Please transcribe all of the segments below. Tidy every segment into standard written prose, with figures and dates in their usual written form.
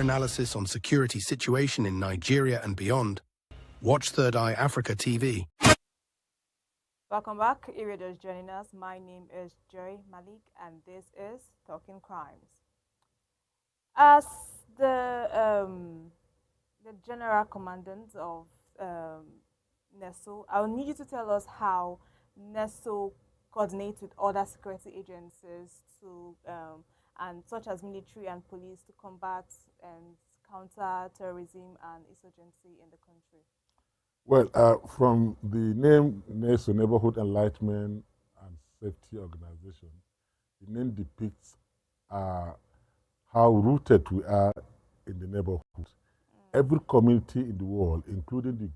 analysis on security situation in Nigeria and beyond, watch Third Eye Africa TV. Welcome back. If you're just joining us, my name is Joy Malik, and this is Talking Crimes. As the General Commandant of NESO, I'll need you to tell us how NESO coordinates with other security agencies to and such as military and police to combat and counter terrorism and insurgency in the country. Well, from the name NESO, Neighborhood Enlightenment and Safety Organization, the name depicts how rooted we are in the neighborhood. Every community in the world, including the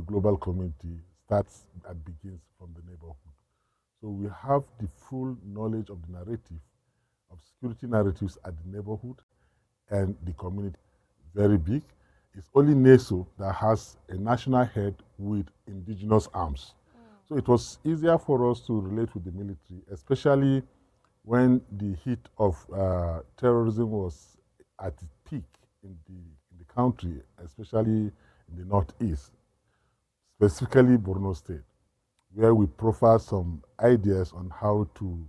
global community, starts and begins from the neighborhood. So we have the full knowledge of the narrative, of security narratives at the neighborhood and the community. Very big. It's only NESO that has a national head with indigenous arms. So it was easier for us to relate with the military, especially when the heat of terrorism was at its peak in the country, especially in the northeast, specifically Borno State, where we profile some ideas on how to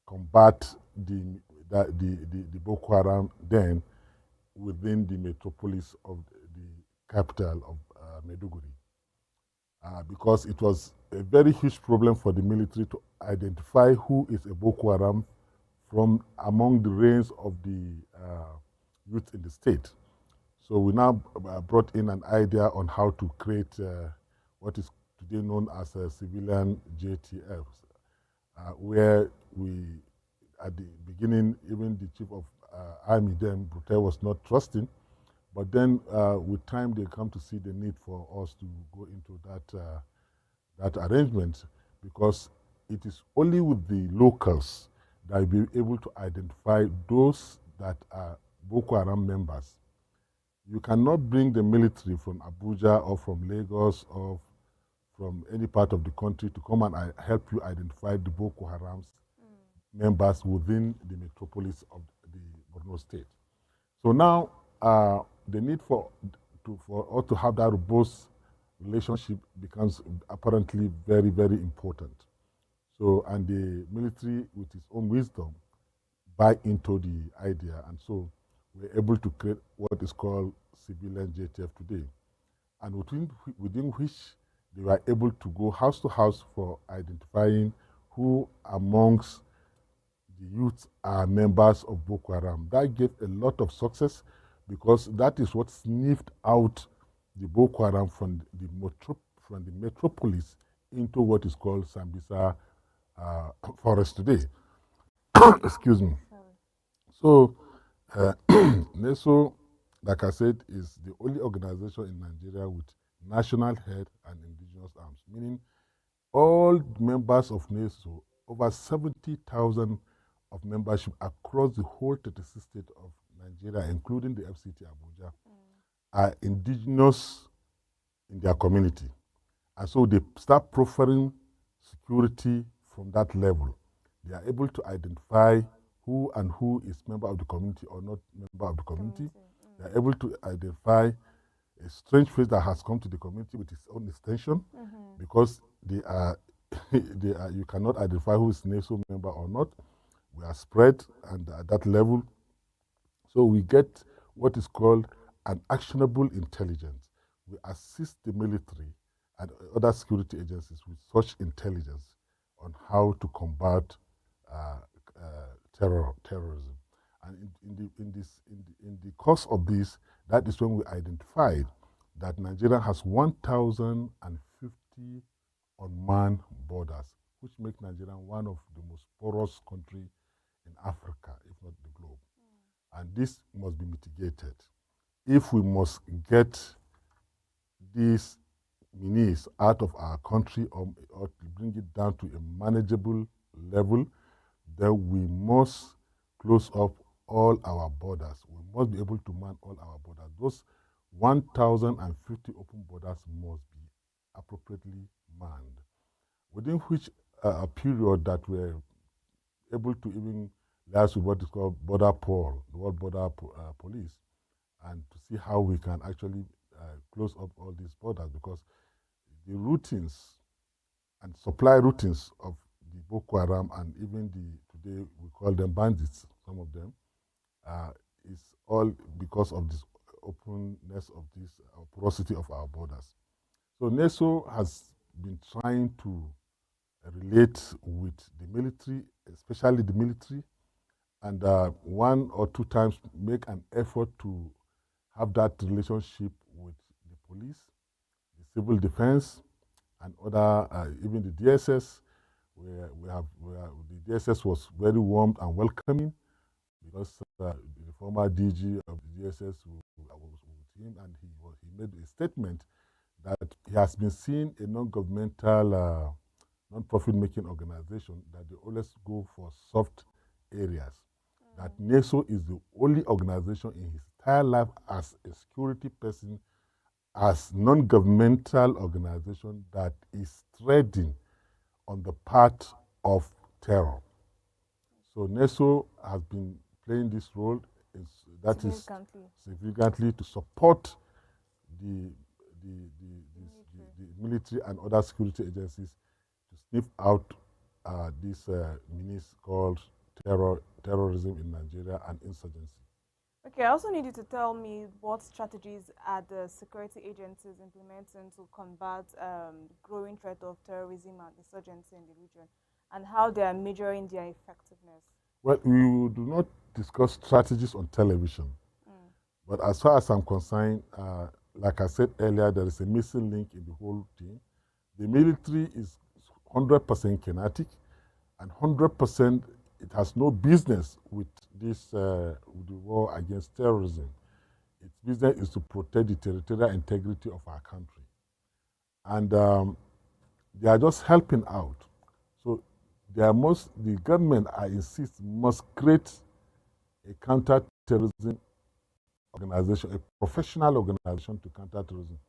combat the Boko Haram then within the metropolis of the capital of Maiduguri. Because it was a very huge problem for the military to identify who is a Boko Haram from among the range of the youth in the state. So we now brought in an idea on how to create what is today known as a civilian JTF, where we, at the beginning, even the chief of army then, Brute, was not trusting, but then with time they come to see the need for us to go into that arrangement, because it is only with the locals that we'll be able to identify those that are Boko Haram members. You cannot bring the military from Abuja or from Lagos or from any part of the country to come and help you identify the Boko Haram's members within the metropolis of the Borno State. So now the need for us to have that robust relationship becomes apparently very, very important. So, and the military, with its own wisdom, buy into the idea, and so we're able to create what is called civilian JTF today, and within which they were able to go house to house for identifying who amongst the youths are members of Boko Haram. That gave a lot of success, because that is what sniffed out the Boko Haram from the metropolis into what is called Sambisa forest today. Excuse me. So NESO, like I said, is the only organization in Nigeria with national head and indigenous arms, meaning all members of NESO, over 70,000 of membership across the whole 36 states of Nigeria, including the FCT Abuja, are indigenous in their community. And so they start profiling security from that level. They are able to identify who is member of the community or not member of the community. They are able to identify a strange face that has come to the community with its own extension, because they are, you cannot identify who is NESO member or not. We are spread and at that level. So we get what is called an actionable intelligence. We assist the military and other security agencies with such intelligence on how to combat terrorism. And in the course of this, that is when we identified that Nigeria has 1,050 unmanned borders, which make Nigeria one of the most porous countries in Africa, if not the globe. And this must be mitigated. If we must get these menace out of our country or bring it down to a manageable level, then we must close up all our borders. We must be able to man all our borders. Those 1,050 open borders must be appropriately manned, within which a period that we're able to even liaise with what is called Border Patrol, the World Border Police, and to see how we can actually close up all these borders, because the routines and supply routines of the Boko Haram and even today we call them bandits, some of them, uh, is all because of this openness of this porosity of our borders. So NESO has been trying to relate with the military, especially the military, and one or two times make an effort to have that relationship with the police, the civil defense, and other, even the DSS. The DSS was very warm and welcoming, because the former DG of the DSS was with him, and he made a statement that he has been seeing a non-governmental, non-profit making organization that they always go for soft areas. That NESO is the only organization in his entire life as a security person, as non-governmental organization, that is treading on the path of terror. So NESO has been playing this role significantly to support the military and other security agencies to sniff out this menace called terrorism in Nigeria and insurgency. Okay, I also need you to tell me what strategies are the security agencies implementing to combat growing threat of terrorism and insurgency in the region, and how they are measuring their effectiveness. Well, we do not discuss strategies on television, but as far as I'm concerned, like I said earlier, there is a missing link in the whole thing. The military is 100% kinetic, and 100% it has no business with this with the war against terrorism. Its business is to protect the territorial integrity of our country, and they are just helping out. So the government, I insist, must create a counter-terrorism organization, a professional organization to counter terrorism.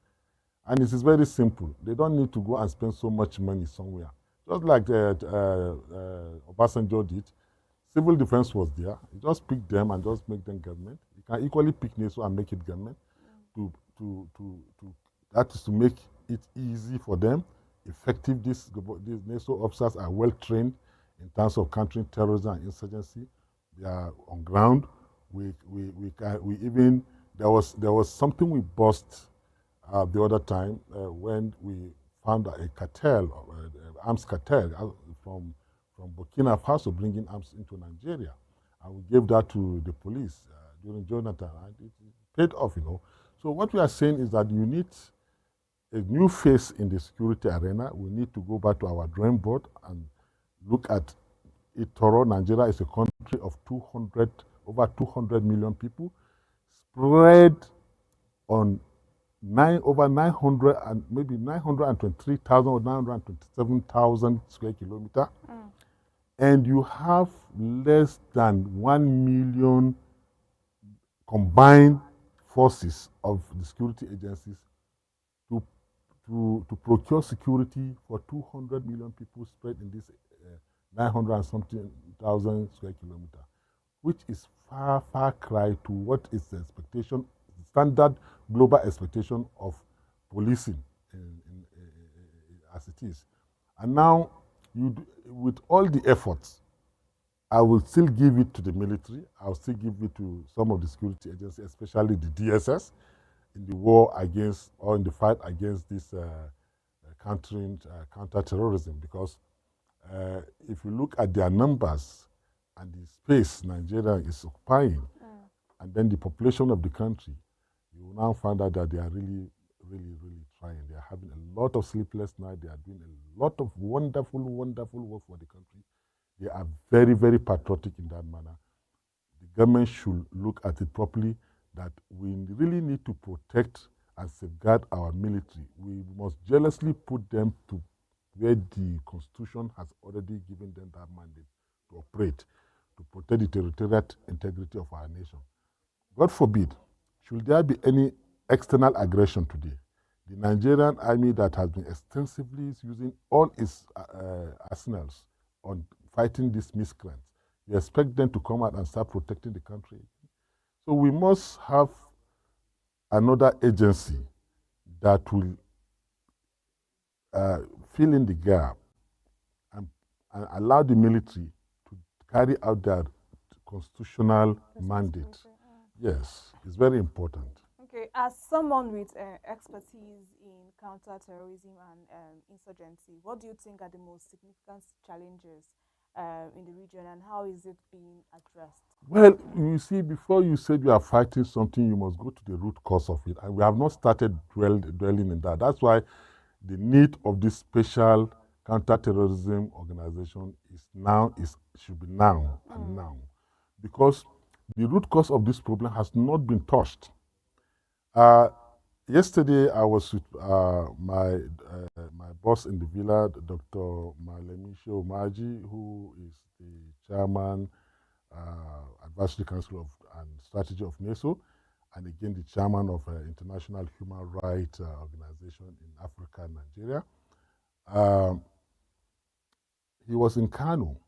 And it is very simple. They don't need to go and spend so much money somewhere. Just like Obasanjo did, civil defense was there. You just pick them and just make them government. You can equally pick NESO and make it government. That is to make it easy for them, effective. These NESO officers are well trained in terms of countering terrorism and insurgency. They are on ground. There was something we bust the other time when we found a cartel, arms cartel from Burkina Faso bringing arms into Nigeria, and we gave that to the police during Jonathan, and it paid off, So what we are saying is that you need a new face in the security arena. We need to go back to our drawing board and look at it thorough. Nigeria is a country of over 200 million people, spread on over 900 and maybe 923,000 or 927,000 square kilometers, and you have less than 1 million combined forces of the security agencies to procure security for 200 million people spread in this 900 and something thousand square kilometers, which is far cry to what is the expectation, standard global expectation of policing as it is. And now, with all the efforts, I will still give it to the military. I'll still give it to some of the security agencies, especially the DSS, in the war against, or in the fight against this counter-terrorism. Because if you look at their numbers and the space Nigeria is occupying, and then the population of the country, you will now find out that they are really trying. They are having a lot of sleepless nights. They are doing a lot of wonderful work for the country. They are very patriotic in that manner. The government should look at it properly, that we really need to protect and safeguard our military. We must jealously put them to where the Constitution has already given them that mandate to operate, to protect the territorial integrity of our nation. God forbid, should there be any external aggression today, the Nigerian army that has been extensively using all its arsenals on fighting these miscreants You expect them to come out and start protecting the country. So we must have another agency that will fill in the gap and, allow the military to carry out their constitutional mandate. Yes, it's very important. Okay, as someone with expertise in counterterrorism and insurgency, what do you think are the most significant challenges in the region, and how is it being addressed? Well, you see, before you said you are fighting something, you must go to the root cause of it. And we have not started dwelling in that. That's why the need of this special counterterrorism organization should be now and now. Because the root cause of this problem has not been touched. Yesterday, I was with my boss in the villa, Dr. Malemisha Omaji, who is the chairman, Advisory Council and Strategy of NESO, and again the chairman of International Human Rights Organization in Africa and Nigeria. He was in Kano,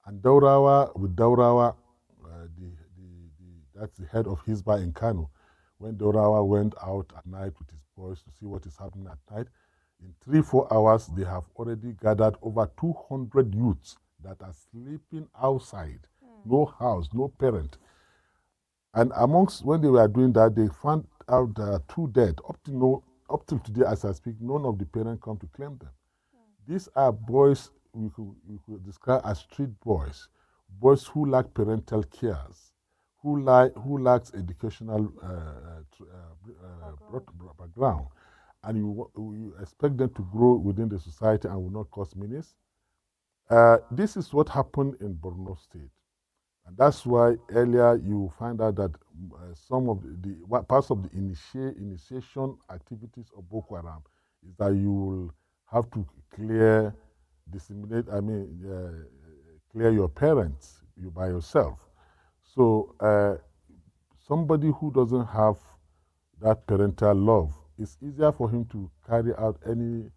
and with Daurawa, that's the head of Hizbah in Kano. When Daurawa went out at night with his boys to see what is happening at night, in 3-4 hours, they have already gathered over 200 youths that are sleeping outside. No house, no parent. And when they were doing that, they found out there are 2 dead. Up till today, as I speak, none of the parents come to claim them. These are boys we could describe as street boys who lack parental cares, who lacks educational background, and you expect them to grow within the society and will not cause menace. This is what happened in Borno State. And that's why earlier you find out that some of the parts of the initiation activities of Boko Haram is that you will have to clear your parents by yourself. So somebody who doesn't have that parental love, it's easier for him to carry out any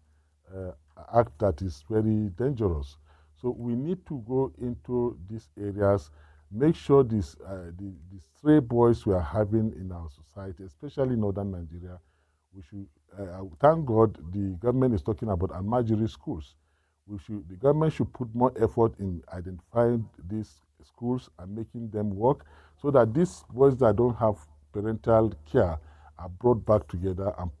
act that is very dangerous. So we need to go into these areas, make sure the stray boys we are having in our society, especially in northern Nigeria, we should thank God the government is talking about Almajiri schools. The government should put more effort in identifying these schools and making them work so that these boys that don't have parental care are brought back together and